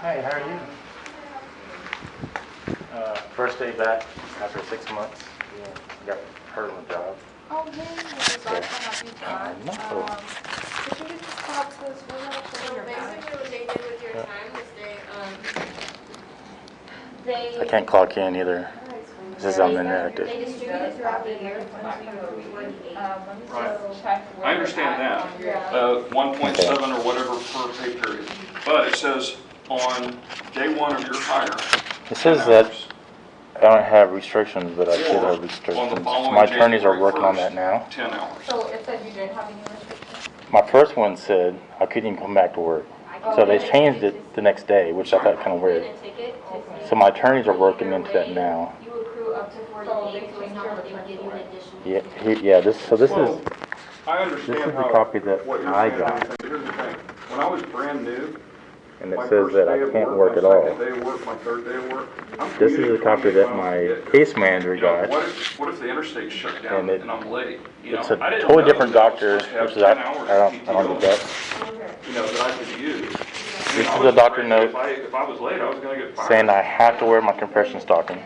Hi, how are you? First day back after 6 months. I got hurt on the job. Oh, hey, sorry for not being back. No. Could you just stop this? We're not So basically what they did with your time is I can't clock in either. This is I'm inactive. they distributed throughout the year. Right. I understand that. 1.7 or whatever per pay period. But it says on day one of your hire. It says that I don't have restrictions, but I should have restrictions. My attorneys are working on that now. 10 hours. So it said you didn't have any restrictions? My first one said I couldn't even come back to work. So they changed it the next day, which I thought kind of weird. So my attorneys are working into that now. You accrue up to 40 days, so it's not that they would give you an additional. Yeah. This is I this understand is the copy that what you're I saying. got, Here's the thing. When I was brand new, and it my says first that day I of can't work, work at my all. second day of work, my third day of work, I'm This is commuting a copy 28 that miles my to get there. case manager You know, got. what if the interstate's shut down And and I'm late? You It's know, a I didn't totally know different that I was doctor, supposed to which have is 10 hours I don't of do that. You know, that I could use. This is a doctor note If I was late, I was going to get fired. saying I have to wear my compression stocking.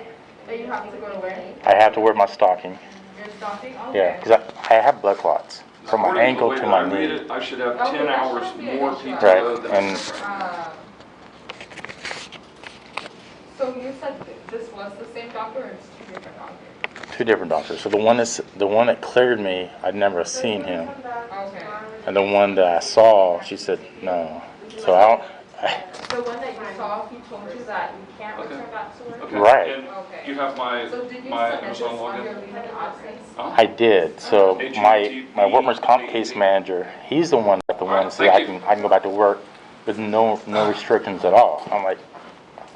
That you have to go to where? I have to wear my stocking. Your stocking? Okay. Yeah, because I have blood clots from my According ankle the to way my that I read knee. it, I should have Okay, 10 that hours shouldn't be an more issue. PTO Right, than and so you said this was the same doctor or it's two different doctors? 2 different doctors. So the one that cleared me, I'd never seen him, Okay. and the one that I saw, she said no. So The one that you saw, he told you that you can't return back to work? Okay. Right. And Okay. you have my So did you my submit this Amazon on your login? leave of absence? I did. So my workman's comp case manager, he's the one that said I can go back to work with no restrictions at all. I'm like,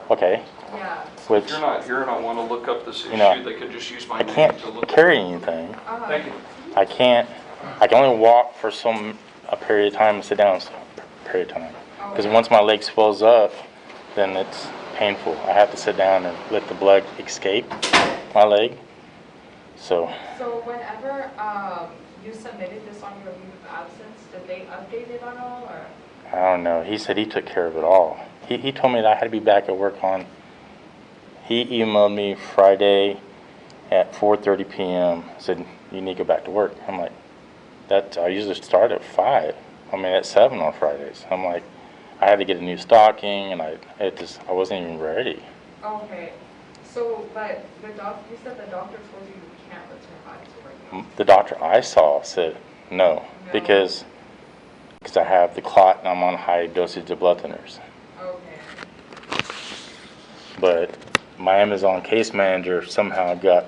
okay. Yeah. If you're not here and I want to look up this issue, they could just use my I name can't to look carry at it. anything. Thank you. I can only walk for a period of time and sit down for a period of time. Because once my leg swells up, then it's painful. I have to sit down and let the blood escape my leg. So whenever you submitted this on your leave of absence, did they update it at all or? I don't know. He said he took care of it all. He told me that I had to be back at work he emailed me Friday at 4:30 p.m. said you need to go back to work. I'm like, I usually start at 5. At 7 on Fridays. I'm like, I had to get a new stocking, and I wasn't even ready. Okay. So, but you said the doctor told you you can't return back to work. The doctor I saw said no. because I have the clot and I'm on high dosage of blood thinners. Okay. But my Amazon case manager somehow got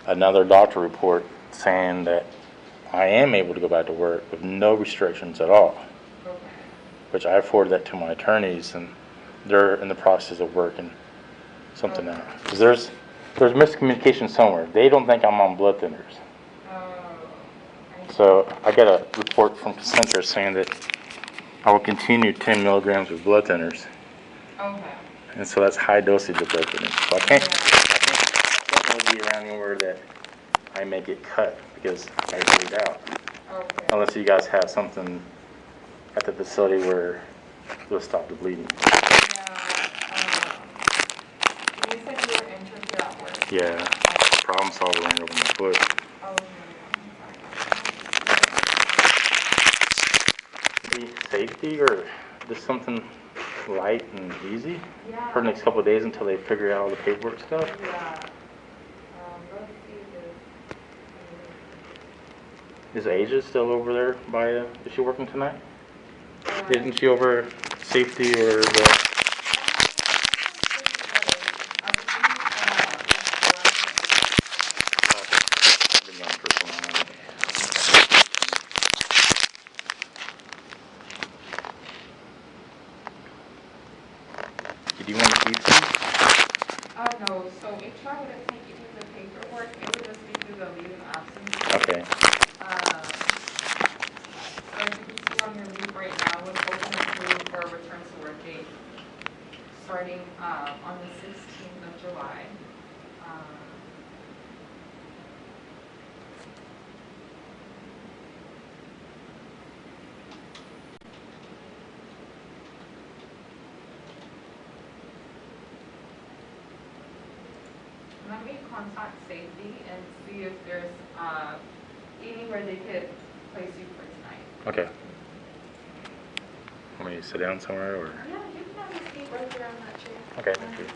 another doctor report saying that I am able to go back to work with no restrictions at all. Okay. Which I forwarded that to my attorneys, and they're in the process of working something out. Because there's miscommunication somewhere. They don't think I'm on blood thinners. So I got a report from Concentra saying that I will continue 10 milligrams of blood thinners. Okay. And so that's high dosage of blood thinners. So I can't really be around anywhere that I may get cut because I bleed out. Okay. Unless you guys have something at the facility where it'll stop the bleeding. You said you were injured here at work. Yeah, problem solver ran over my foot. Any safety or just something light and easy for the next couple of days until they figure out all the paperwork stuff? Yeah. Is Asia still over there by, is she working tonight? Isn't she over safety or the? Did you want to keep them? No, so HR wouldn't take you through the paperwork, it would just be through the leave of absence. Okay. So as you can see on your leave right now, it's open and through for a return to work date starting on the 16th of July. let me contact safety and see if there's, anywhere they could place you for tonight. Okay. Want me to sit down somewhere or? Yeah, you can have a seat right there on that chair. Okay, thank you.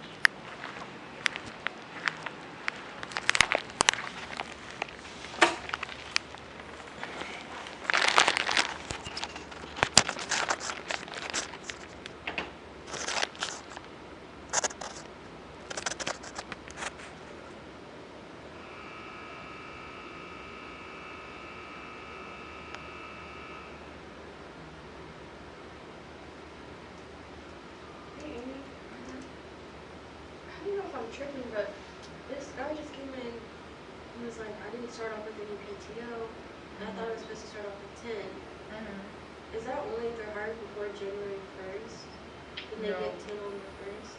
Hey, Amy. I don't know if I'm tripping, but this guy just came in and was like, I didn't start off with any PTO. And I thought I was supposed to start off with 10. Is that only if they're hired before January 1st? Then they No. get 10 on the 1st?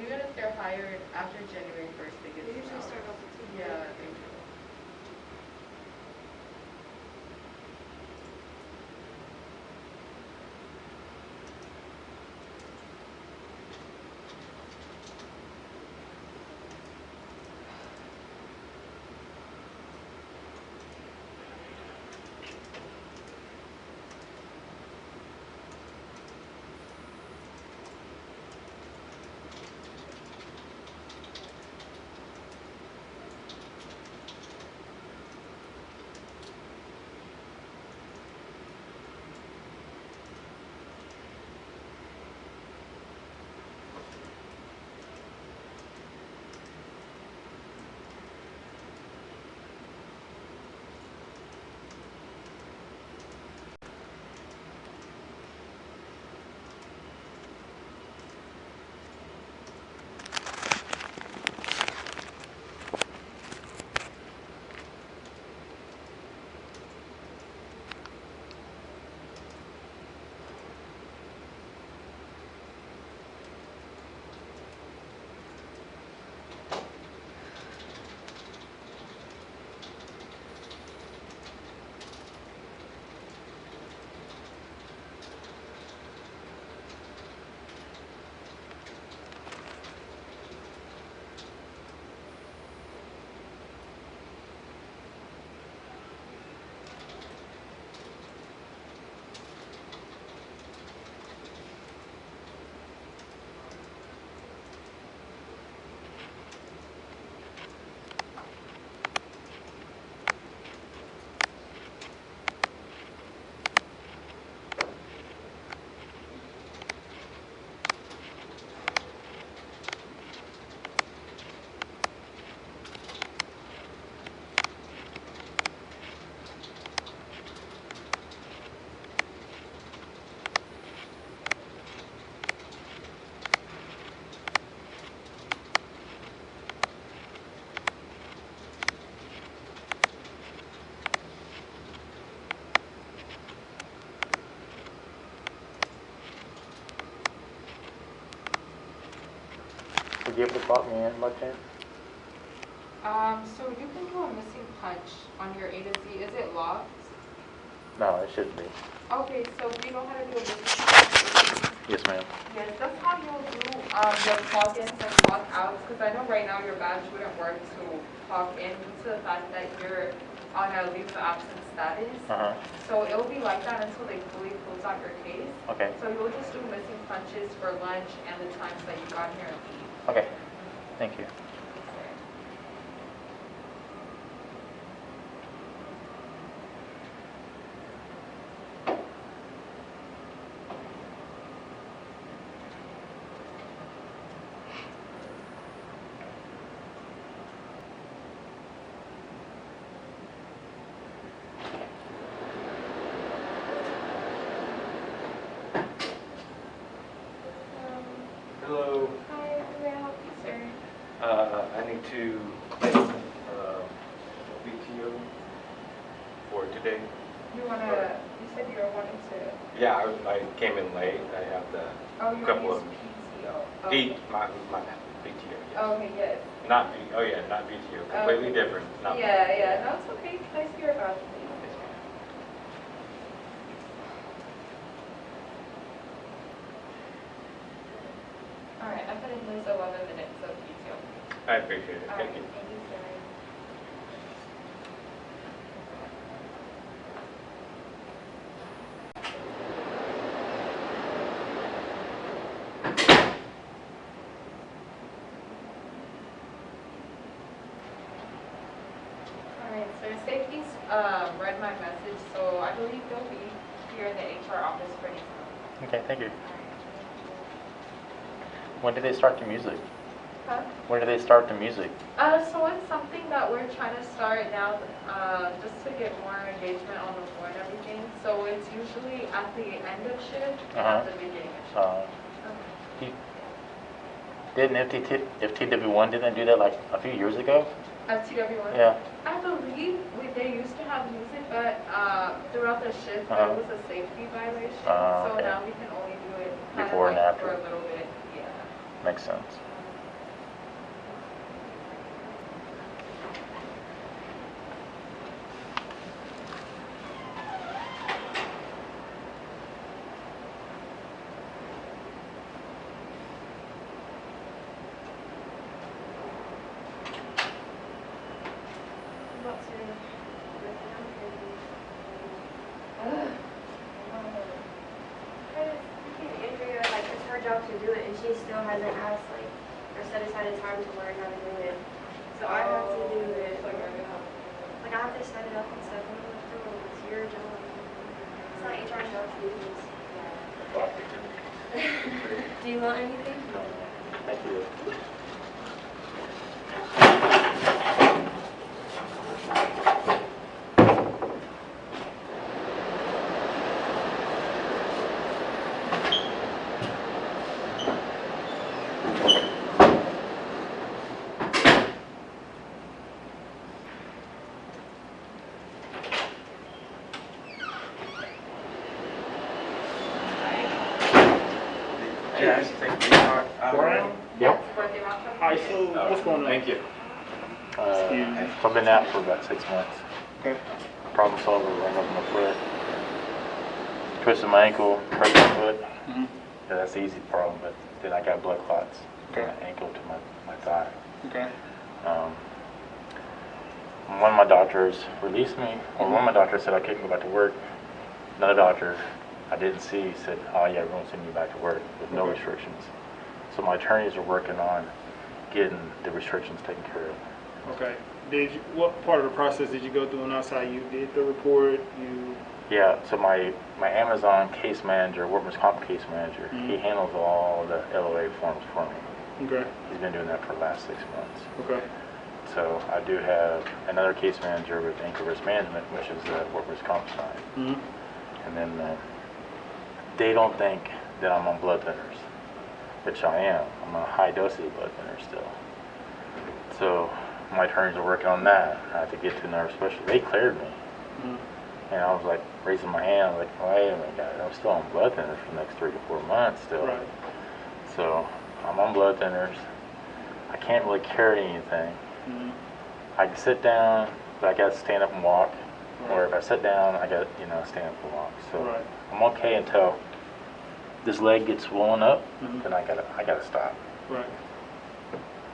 Even if they're hired after January 1st, they get They 10 usually hours. start off with 10. Yeah, they do. Would you able to clock me in by chance? So you can do a missing punch on your A to Z. Is it locked? No, it shouldn't be. Okay, so do you know how to do a missing punch? Yes, ma'am. Yes, that's how you'll do your clock ins and clock outs, because I know right now your badge wouldn't work to clock in due to the fact that you're on a leave of absence status. Uh-huh. So it'll be like that until they fully close out your case. Okay. So you'll just do missing punches for lunch and the times that you got here and leave. Okay. Thank you. Hello, Hi, how may I help you, sir? I need to take BTO for today. You said you were wanting to, Yeah, I came in late, I have the oh, you couple want of, to use PTO? my BTO, yes. Oh, okay, yes. Not not BTO, completely different, not. Yeah, no, it's okay. Can I see your badge, please? All right, I put in those 11 minutes of PTO. I appreciate it. All Thank right, you. thank you, sir. Alright, so Safety's read my message, so I believe they'll be here in the HR office pretty soon. Okay, thank you. When did they start the music? Huh? When did they start the music? So it's something that we're trying to start now, just to get more engagement on the floor and everything. So it's usually at the end of shift and at the beginning of shift. He- Didn't FTW1 didn't do that like a few years ago? FTW1? Yeah. I believe they used to have music, but throughout the shift, there was a safety violation. So Okay. now we can only do it kind Before of and like after. for a little bit. Yeah. Makes sense. About to break down because Andrea, like, it's her job to do it, and she still hasn't asked, like, or set aside a time to learn how to do it. So I have to do it. So you're gonna Like, I have to set it up and stuff. And I'm like, no, it's your job. It's not HR's job to do this. Do you want anything? Thank you. Yep. birthday watch. Hi, so what's going on? Thank you. So I've been out for about 6 months. Okay. Problem solver, ran over my foot. Twisted my ankle, hurt my foot. Mm-hmm. Yeah, that's the easy problem, but then I got blood clots from Okay. my ankle to my thigh. Okay. One of my doctors released me, or one of my doctors said I couldn't go back to work. Another doctor I didn't see said, oh yeah, we're going to send you back to work with no Okay. restrictions. So my attorneys are working on getting the restrictions taken care of. Okay. What part of the process did you go through on outside? You did the report, Yeah, so my Amazon case manager, workman's comp case manager, he handles all the LOA forms for me. okay, He's been doing that for the last 6 months. okay, So I do have another case manager with ankle risk management, which is the workman's comp side. And then they don't think that I'm on blood thinners, which I am. I'm on high dosage blood thinners still. So my attorneys are working on that. I have to get to another specialist. They cleared me. And I was like raising my hand, like, wait a minute, guys, I'm still on blood thinners for the next 3 to 4 months still. right, So I'm on blood thinners. I can't really carry anything. I can sit down, but I got to stand up and walk. Or if I sit down, I got to stand up and walk. So Right. I'm okay until this leg gets swollen up, then I gotta stop. right,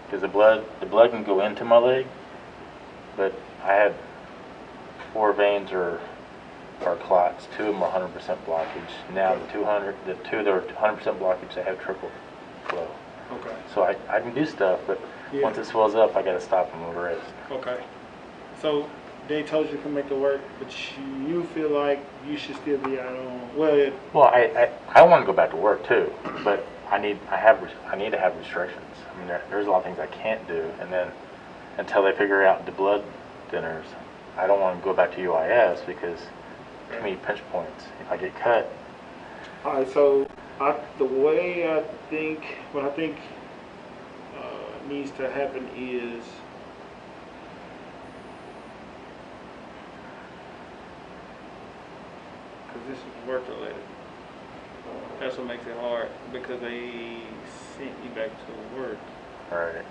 Because the blood can go into my leg, but I had 4 veins are clots. 2 of them are 100% blockage. Now the 2 that are 100% blockage, they have triple flow. okay, So I can do stuff, but Yeah. once it swells up, I gotta stop and rest. okay. So they told you to make it work, but you feel like you should still be out on, well, Well, I want to go back to work too, but I need to have restrictions. I mean, there's a lot of things I can't do, and then until they figure out the blood thinners, I don't want to go back to UIS because too many pinch points. If I get cut, all right, so the way what I think needs to happen is because this is work related. That's what makes it hard because they sent you back to work right?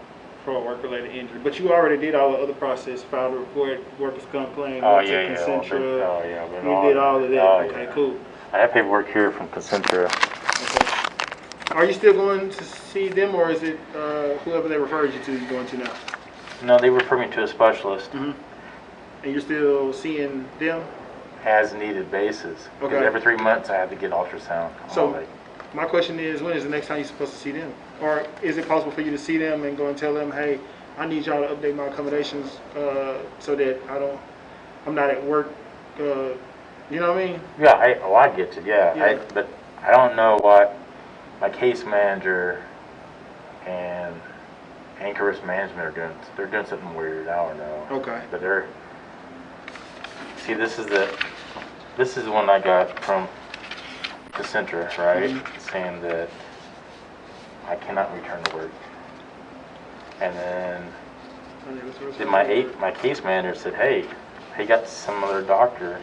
for a work related injury. But you already did all the other process, filed a report, workers' comp claim, Oh went to yeah, yeah. Concentra. Oh yeah. You did all of that. Oh, Okay, yeah. cool. I have paperwork here from Concentra. Okay. Are you still going to see them, or is it whoever they referred you to you're going to now? No, they refer me to a specialist. Mm-hmm. And you're still seeing them? As needed basis. Because Okay. every 3 months I have to get ultrasound. So my question is, when is the next time you're supposed to see them? Or is it possible for you to see them and go and tell them, hey, I need y'all to update my accommodations so that I'm not at work, you know what I mean? Yeah, I get you, yeah. Yeah. But I don't know what my case manager and Anchorage management are doing. They're doing something weird, I don't know. Okay. But see, this is the one I got from Concentra, right? Mm-hmm. Saying that I cannot return to work. And then my case manager said, hey, he got some other doctor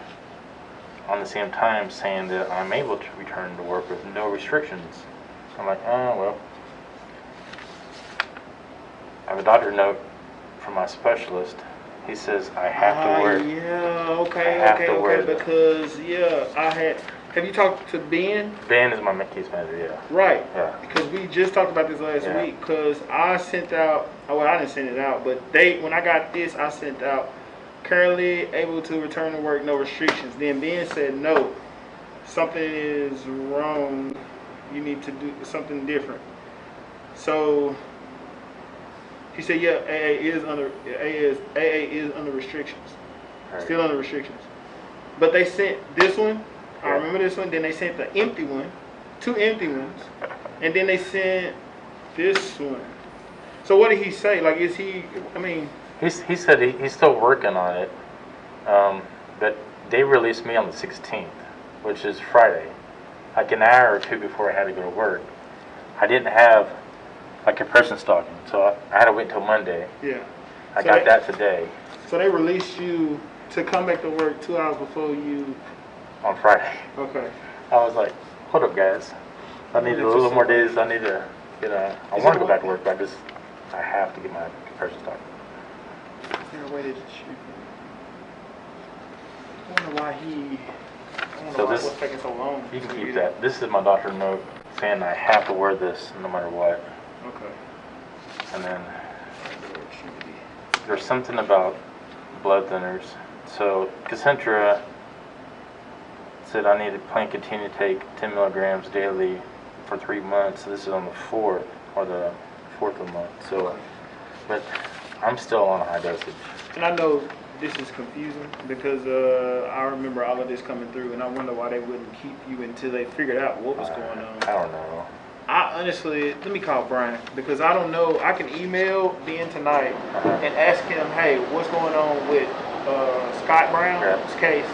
on the same time saying that I'm able to return to work with no restrictions. I'm like, oh, well. I have a doctor note from my specialist. He says I have to wear. Yeah, okay, I have to wear them. because have you talked to Ben? Ben is my case manager, yeah. Right. Yeah. Because we just talked about this last Yeah. week. Because I sent out, well, I didn't send it out, but when I got this, I sent out, currently able to return to work, no restrictions. Then Ben said, no, something is wrong. You need to do something different. So he said, yeah, AA is under restrictions. Right. Still under restrictions. But they sent this one. I Yeah. remember this one. Then they sent the empty one, 2 empty ones, and then they sent this one. So what did he say? Like, is he? I mean, He said he's still working on it, but they released me on the 16th, which is Friday, like an hour or two before I had to go to work. I didn't have my compression stocking, so I had to wait until Monday. yeah. I So got that today So they released you to come back to work 2 hours before you. on Friday. Okay. I was like, hold up, guys. I need a little more days. I need to, I want to go back to work, but I have to get my compression stocking. Is there a way that you? I wonder why what's taking so long. You can keep that. This is my doctor note saying I have to wear this no matter what. Okay. And then there's something about blood thinners. So Concentra said I need to continue to take 10 milligrams daily for 3 months. So this is on the 4th or the 4th of the month. So, but I'm still on a high dosage. And I know this is confusing because I remember all of this coming through, and I wonder why they wouldn't keep you until they figured out what was going on. I don't know. I honestly, let me call Brian because I don't know. I can email Ben tonight and ask him, hey, what's going on with Scott Brown's case?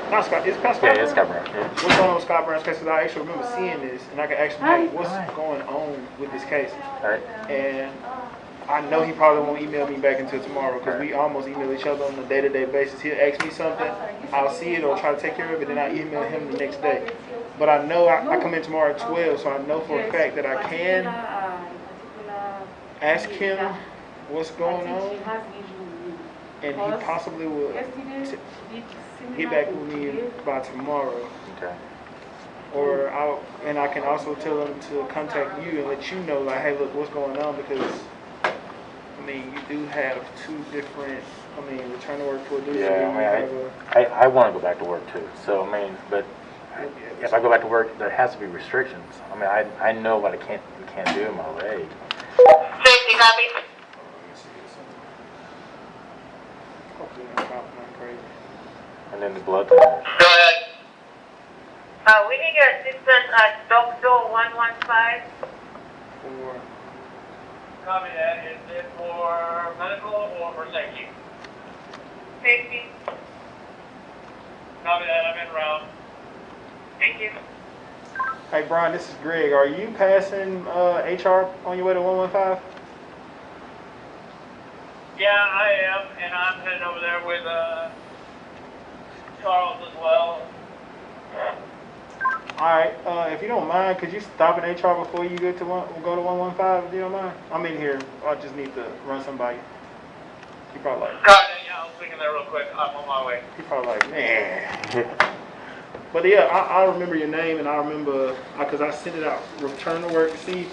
Not Scott, is it Scott Brown? Yeah, it's Scott Brown. Yeah. What's going on with Scott Brown's case? Because I actually remember seeing this, and I can ask him, hey, what's going on with this case? All right. And I know he probably won't email me back until tomorrow because we almost email each other on a day-to-day basis. He'll ask me something, I'll see it or try to take care of it, then I email him the next day. But I know I come in tomorrow at 12, so I know for a fact that I can ask him what's going on, and he possibly will get back with me by tomorrow. Okay. Or I can also tell him to contact you and let you know, like, hey, look, what's going on, because I mean, you do have 2 different, return to work for a Yeah, I want to go back to work too. So, but if I go back to work, there has to be restrictions. I know what I can't do in my leg. Safety copy. Hopefully I'm not crazy. And then the blood thinners. Go ahead. We need your assistance at Doctor 115. For Copy that. Is it for medical or for safety? Safety. Copy that. I'm in route. Thank you. Hey Brian, this is Greg. Are you passing HR on your way to 115? Yeah, I am, and I'm heading over there with Charles as well. Alright, if you don't mind, could you stop in HR before you go to 115, if you don't mind? I'm in here. I just need to run somebody. He probably like, Copy that. Yeah, I'll swing in there real quick. I'm on my way. he probably like, man. But yeah, I remember your name, and I remember, because I sent it out, return to work, see,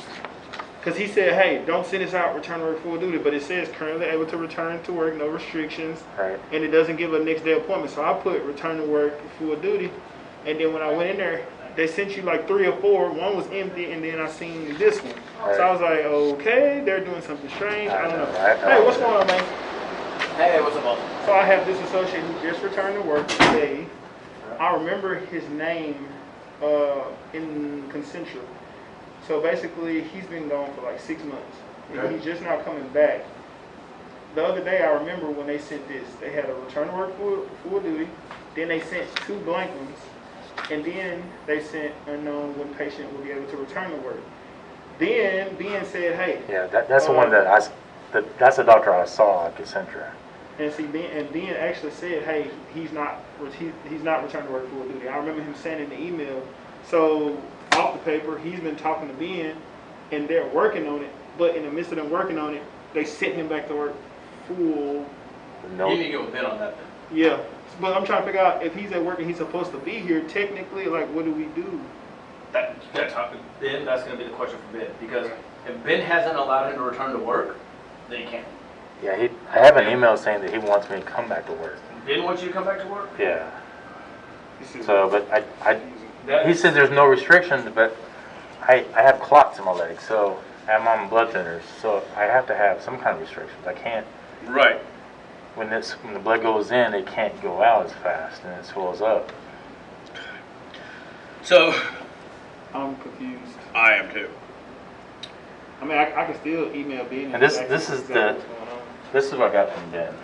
because he said, hey, don't send this out, return to work full duty, but it says currently able to return to work, no restrictions, Right. and it doesn't give a next day appointment. So I put return to work full duty, and then when I went in there, they sent you like 3 or 4. One was empty, and then I seen this one. Right. So I was like, okay, they're doing something strange. I don't know. Right. Hey, what's going on, man? Hey, what's up, boss? So I have this associate who just returned to work today. I remember his name in Concentra. So basically, he's been gone for like 6 months. And he's just now coming back. The other day, I remember when they sent this. They had a return to work full duty. Then they sent 2 blank ones. And then they sent unknown when patient will be able to return to work. Then Ben said, hey. Yeah, that's the one that's the doctor I saw at Concentra. And see, Ben actually said, hey, he's not returning to work full duty. I remember him saying in the email. So off the paper, he's been talking to Ben, and they're working on it. But in the midst of them working on it, they sent him back to work full. No. You need to get with Ben on that then. Yeah, but I'm trying to figure out if he's at work and he's supposed to be here. Technically, like, what do we do? Ben, that's going to be the question for Ben, because if Ben hasn't allowed him to return to work, then he can't. Yeah, I have an email saying that he wants me to come back to work. Ben wants you to come back to work? Yeah. So, but he said there's no restrictions, but I have clots in my legs, so I'm on blood thinners, so I have to have some kind of restrictions. I can't. Right. When the blood goes in, it can't go out as fast, and it swells up. So, I'm confused. I am too. I mean, I can still email Ben. And this is what I got from Ben.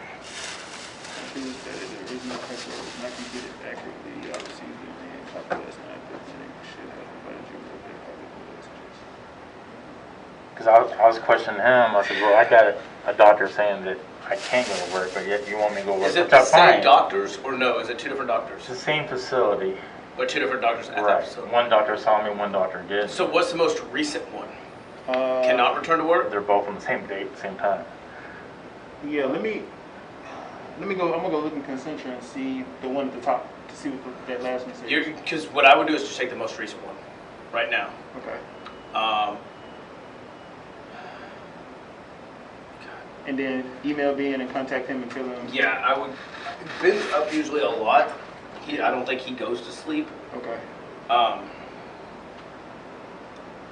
Because I was questioning him. I said, well, I got a doctor saying that I can't go to work, but yet you want me to go to work. Is it which the I'm same fine. doctors, or no? Is it 2 different doctors? It's the same facility. Or 2 different doctors at that Right. facility? One doctor saw me, one doctor did. So what's the most recent one? Cannot return to work? They're both on the same date, same time. Yeah, let me go. I'm gonna go look in Concentra and see the one at the top to see what that last one says. Because what I would do is just take the most recent one, right now. Okay. And then email Ben and contact him and tell him. Yeah, I would. Ben's up usually a lot. I don't think he goes to sleep. Okay.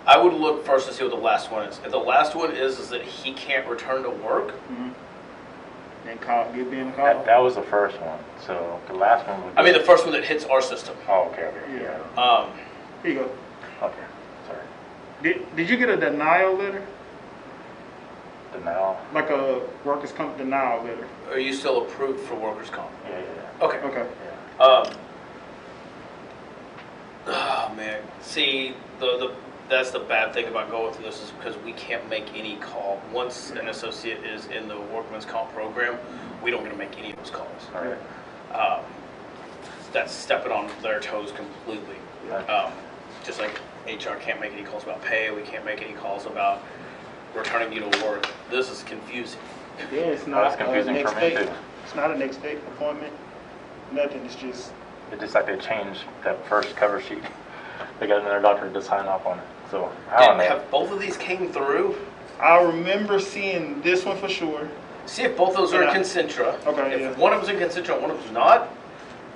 I would look first to see what the last one is. If the last one is that he can't return to work, Then give Ben a call. That was the first one. So the last one would be... I mean the first one that hits our system. Oh, okay. Yeah. Here you go. Okay, sorry. Did you get a denial letter? Denial? Like a workers' comp denial letter? Are you still approved for workers' comp? Yeah. Okay. Okay. Oh man, see that's the bad thing about going through this is because we can't make any call. Once an associate is in the workman's comp program, we don't get to make any of those calls. All right. That's stepping on their toes completely. Just like HR can't make any calls about pay, we can't make any calls about returning you to work. This is confusing. Yeah, it's not That's confusing next for me day. too. It's not a next day appointment. Nothing. It's just. It's just like they changed that first cover sheet. They got another doctor to sign off on it. So I don't know. Have both of these came through? I remember seeing this one for sure. See if both those are in Concentra. Okay. If Yeah. one of them's in Concentra and one of them's not,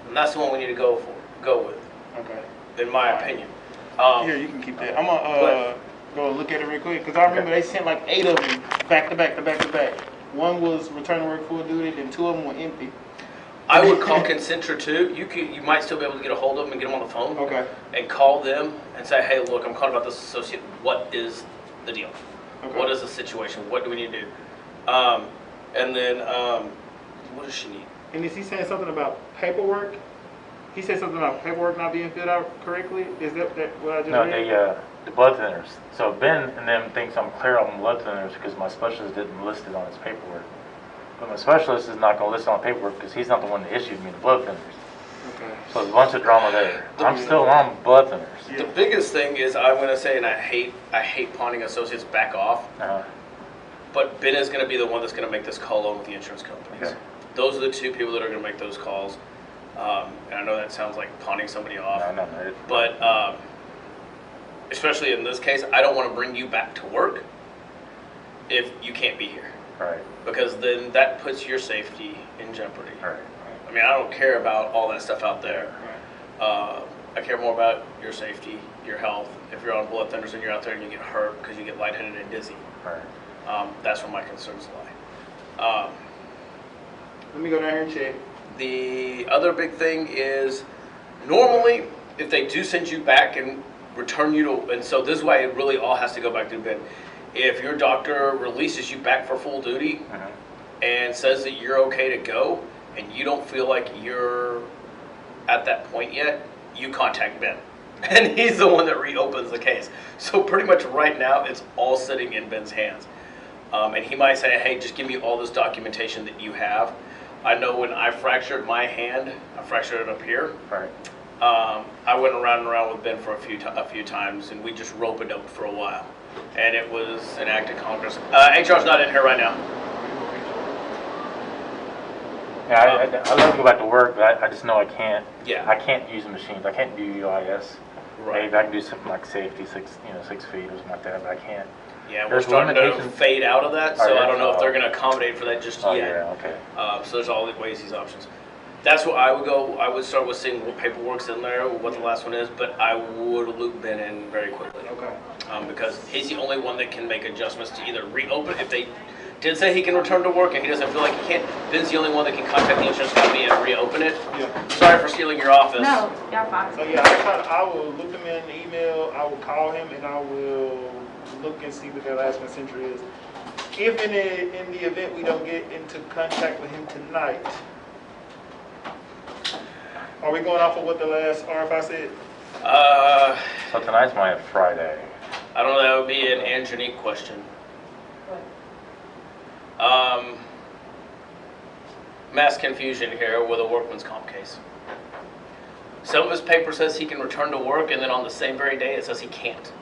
then that's the one we need to go with, Okay. in my opinion. Here, you can keep that. I'm gonna go look at it real quick because I remember they sent like 8 of them back to back to back to back. One was return to work full duty, then 2 of them were empty. I would call Concentra too. You might still be able to get a hold of them and get them on the phone. Okay. And call them and say, hey, look, I'm calling about this associate. What is the deal? Okay. What is the situation? What do we need to do? And then, what does she need? And is he saying something about paperwork? He said something about paperwork not being filled out correctly. Is that what I just No, read? the blood thinners. So Ben and them thinks I'm clear on blood thinners because my specialist didn't list it on his paperwork. But my specialist is not going to list it on paperwork because he's not the one that issued me the blood thinners. Okay. So there's a bunch of drama there. I'm still on blood thinners. Yeah. The biggest thing is I'm going to say, and I hate pawning associates back off, but Ben is going to be the one that's going to make this call on with the insurance companies. Okay. Those are the 2 people that are going to make those calls. And I know that sounds like pawning somebody off. No. But especially in this case, I don't want to bring you back to work if you can't be here. Right. Because then that puts your safety in jeopardy. Right. I mean, I don't care about all that stuff out there. I care more about your safety, your health. If you're on blood thinners and you're out there and you get hurt because you get lightheaded and dizzy, Right. that's where my concerns lie. Let me go down here and check. The other big thing is normally if they do send you back and return you to, and so this is why it really all has to go back to Ben. If your doctor releases you back for full duty and says that you're okay to go and you don't feel like you're at that point yet, you contact Ben. And he's the one that reopens the case. So pretty much right now it's all sitting in Ben's hands. And he might say, hey, just give me all this documentation that you have. I know when I fractured my hand, I fractured it up here. Right. I went around and around with Ben for a few times, and we just rope-a-doped for a while. And it was an act of Congress. HR's not in here right now. Yeah, I love to go back to work, but I just know I can't. Yeah. I can't use the machines. I can't do UIS. Right. Maybe I can do something like safety, 6 feet or something like that, but I can't. Yeah, we're There's starting to limitations. fade out of that, so Oh, yeah. I don't know if they're going to accommodate for that just Oh, yet. yeah, okay. So there's all the ways, these options. That's what I would go. I would start with seeing what paperwork's in there, what the last one is, but I would loop Ben in very quickly. Okay. Because he's the only one that can make adjustments to either reopen. If they did say he can return to work and he doesn't feel like he can, Ben's the only one that can contact the insurance company and reopen it. Yeah. Sorry for stealing your office. No, y'all fine. So yeah, I will look them in the email. I will call him and I will look and see what their last Concentra is. If in the event we don't get into contact with him tonight, are we going off of what the last RFI said? So tonight's my Friday. I don't know. That would be an Angenique question. Mass confusion here with a workman's comp case. Some of his paper says he can return to work, and then on the same very day it says he can't.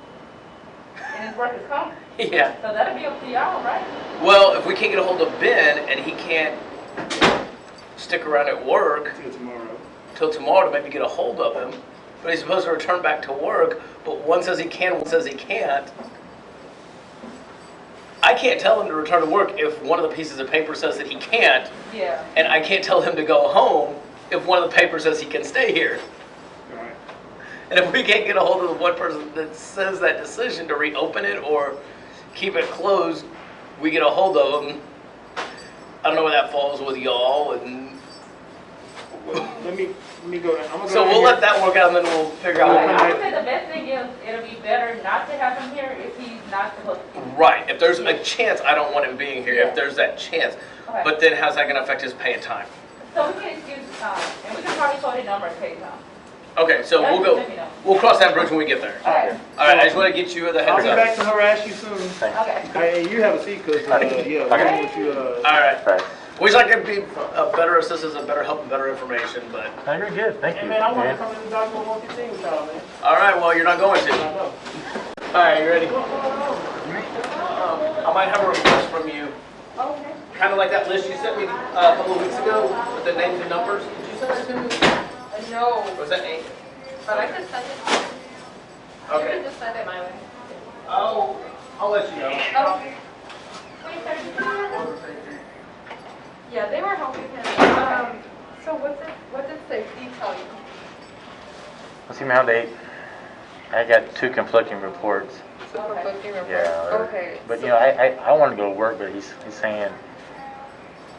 And his work is coming. Yeah. So that'll be up to y'all, right? Well, if we can't get a hold of Ben and he can't stick around at work till tomorrow to maybe get a hold of him, but he's supposed to return back to work, but one says he can, one says he can't. I can't tell him to return to work if one of the pieces of paper says that he can't, Yeah. and I can't tell him to go home if one of the papers says he can stay here. Right. And if we can't get a hold of the one person that says that decision to reopen it or keep it closed, we get a hold of them. I don't know where that falls with y'all, and Let me go down. I'm gonna go so down we'll here. let that work out, and then we'll figure out. I would say the best thing is it'll be better not to have him here if he's not supposed to. Right. If there's a chance, I don't want him being here. Yeah. If there's that chance, Okay. but then how's that going to affect his pay and time? So we can excuse the time, and we can probably call the number and pay time. Okay, so Yeah, we'll just go. let me know. We'll cross that bridge when we get there. Okay. All right. I just want to get you the I'll heads be up. back to harass you soon. Thanks. Okay. Hey, you have a seat, cause yeah, we don't want you. All right. Right. Wish I could be a better assistance and better help and better information, but No, you're good. Thank Hey you. man, I want to man. come in the document 115 with y'all, man. all right. Well, you're not going to. I know. All right. You ready? I might have a request from you. Okay. Kind of like that list you sent me a couple of weeks ago with the names and numbers. Did you send that to me? No, Or was that Amy? but I could send it. You Okay. can just send it my way. I'll let you know. Okay. Wait, sir, did you have it? Yeah, they were helping him. So what did safety tell you? Let's see now I got 2 conflicting reports. So conflicting reports? Yeah. Okay. But you know, I want to go to work, but he's saying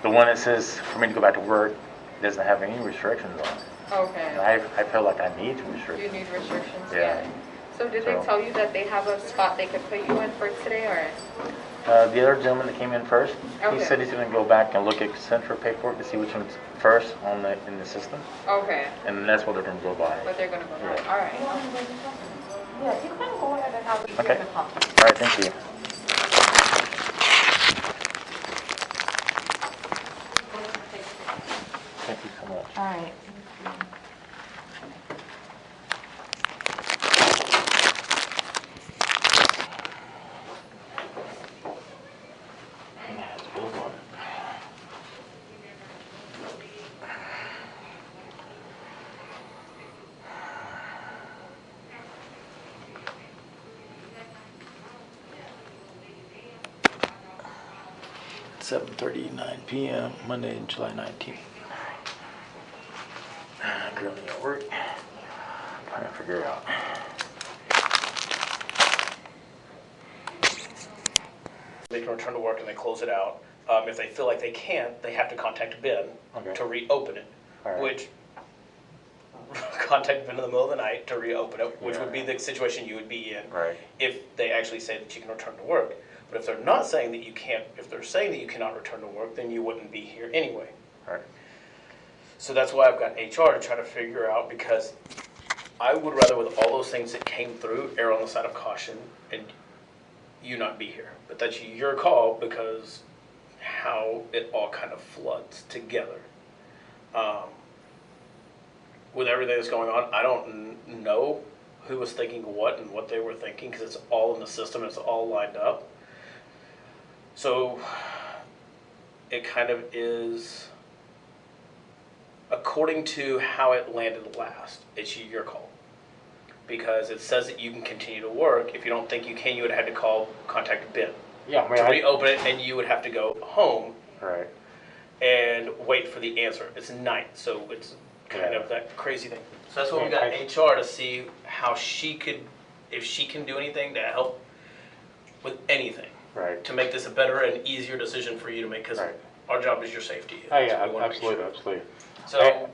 the one that says for me to go back to work doesn't have any restrictions on it. Okay. And I feel like I need You restrictions. need restrictions? Yeah. So did they So- tell you that they have a spot they could put you in for today, or? The other gentleman that came in first, he Okay. said he's going to go back and look at Concentra paperwork to see which one's first in the system, Okay, and then that's what they're going to go by. but they're gonna go, Yeah. all right. Yeah, you can go ahead and have it. Okay. All right, thank you. Thank you so much. All right. 7:39 p.m. Monday, July 19th. Currently at work. Trying to figure it out. They can return to work and they close it out. If they feel like they can't, they have to contact Ben to reopen it, Right. which contact Ben in the middle of the night to reopen it, which would be the situation you would be in if they actually say that you can return to work. But if they're not saying that you can't, if they're saying that you cannot return to work, then you wouldn't be here anyway. Right. So that's why I've got HR to try to figure out, because I would rather, with all those things that came through, err on the side of caution and you not be here. But that's your call, because how it all kind of floods together. With everything that's going on, I don't know who was thinking what and what they were thinking, because it's all in the system, it's all lined up. So it kind of is according to how it landed last. It's your call, because it says that you can continue to work. If you don't think you can, you would have had to contact Ben Yeah, to reopen it, and you would have to go home Right. and wait for the answer. It's night, so it's kind of that crazy thing. So that's what we got HR to see how she could, if she can do anything to help with anything. Right. To make this a better and easier decision for you to make, because our job is your safety. Oh yeah, absolutely, absolutely. So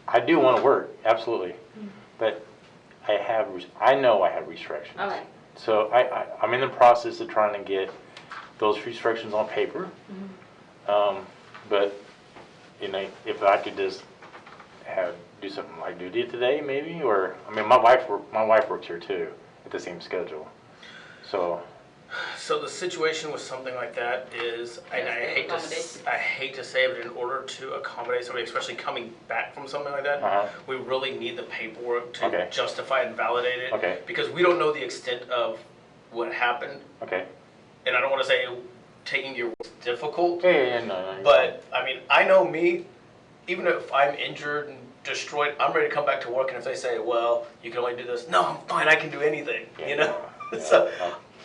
I do want to work, absolutely, but I know I have restrictions. Okay. So I'm in the process of trying to get those restrictions on paper. But you know, if I could just do something like do it today, maybe, or I mean, my wife works here too at the same schedule, so. So the situation with something like that is, and I hate to say it, but in order to accommodate somebody, especially coming back from something like that, we really need the paperwork to justify and validate it, because we don't know the extent of what happened. Okay. And I don't want to say taking your work is difficult. No. But I mean, I know me. Even if I'm injured and destroyed, I'm ready to come back to work. And if they say, "Well, you can only do this," no, I'm fine. I can do anything. You know. So.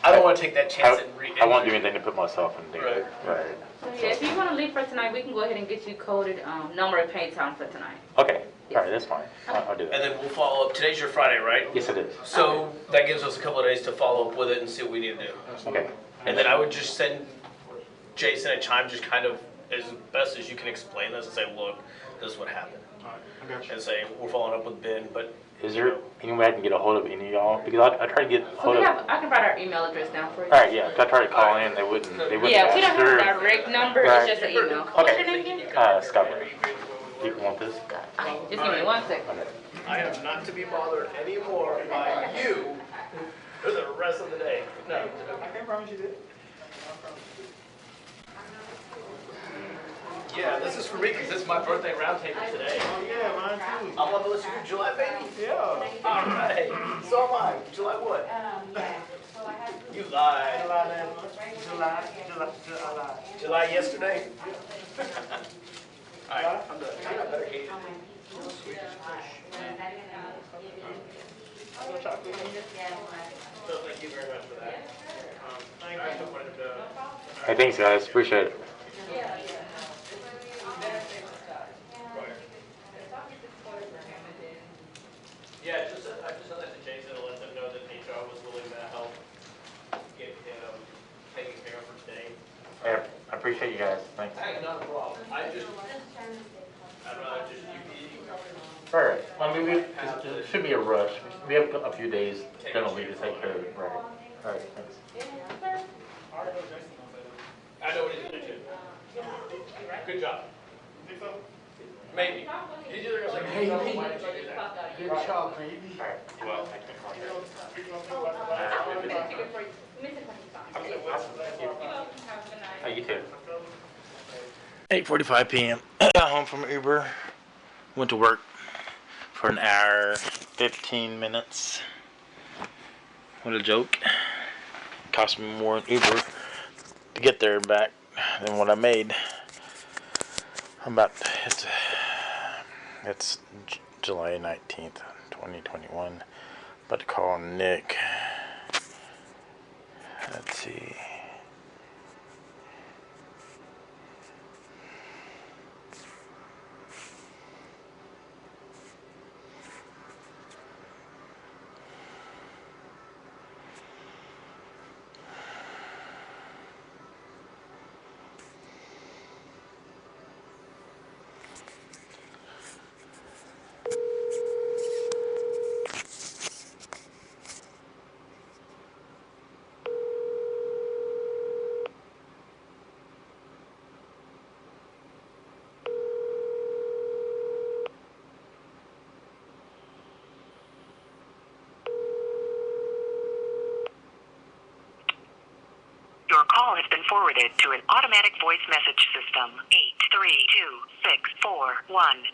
I don't want to take that chance I won't do anything to put myself in danger. Right. So yeah, if you want to leave for tonight, we can go ahead and get you coded number of pay time for tonight. Okay. All right, that's fine. I'll do that. And then we'll follow up. Today's your Friday, right? Yes, it is. So that gives us a couple of days to follow up with it and see what we need to do. Okay. And then I would just send Jason a time, just kind of as best as you can explain this and say, look, this is what happened. I got you. And say, we're following up with Ben, but. Is there any way I can get a hold of any of y'all? Because I try to get a hold of. I can write our email address down for you. All right, yeah. I tried to call in, they wouldn't. Yeah, we don't have a direct number. It's just an email. What's your name again? Scott. You want this? Just give me 1 second. Okay. I am not to be bothered anymore by you for the rest of the day. No. I can't promise you that. Yeah, this is for me because it's my birthday roundtable today. Oh yeah, mine too. I'm on the list of your July baby. Yeah. All right. So am I. July what? You lied. July yesterday? All right, I'm done. I better eat. So thank you very much for that. Hey, thanks guys, appreciate it. Yeah, I just said that to Jason to let them know that HR was willing to help get him taken care of for today. Hey, I appreciate you guys, thanks. Hey, not a problem. I'd rather just you be. All right, I mean, it should be a rush. We have a few days generally to take care of it, right? All right, thanks. I know what he's gonna do. Good job. Think so? Maybe. He's either gonna say, hey, why did you do that? Good job, baby. All right, well, you too. 8:45 p.m. Got home from Uber. Went to work for an hour, 15 minutes. What a joke. Cost me more in Uber to get there and back than what I made. It's July 19th, 2021. About to call Nick. Let's see. forwarded to an automatic voice message system. 83264155624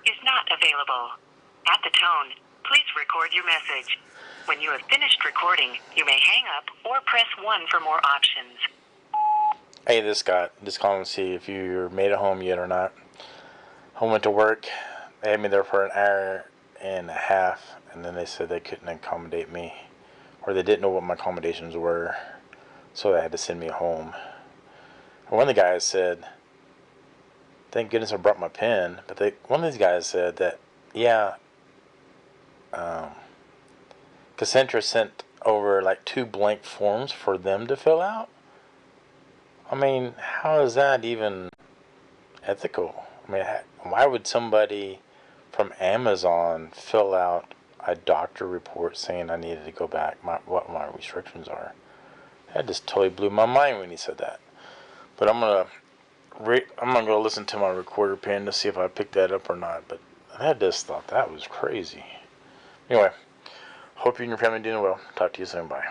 is not available. At the tone, please record your message. When you have finished recording, you may hang up or press 1 for more options. Hey, this guy, just calling to see if you're made it home yet or not. I went to work. They had me there for an hour and a half, and then they said they couldn't accommodate me, or they didn't know what my accommodations were, so they had to send me home. And one of the guys said, thank goodness I brought my pen, but one of these guys said that, yeah, Concentra sent over like 2 blank forms for them to fill out. I mean, how is that even ethical? I mean, why would somebody from Amazon fill out a doctor report saying I needed to go back, what my restrictions are? That just totally blew my mind when he said that. But I'm gonna go listen to my recorder pen to see if I picked that up or not. But I just thought that was crazy. Anyway, hope you and your family are doing well. Talk to you soon. Bye.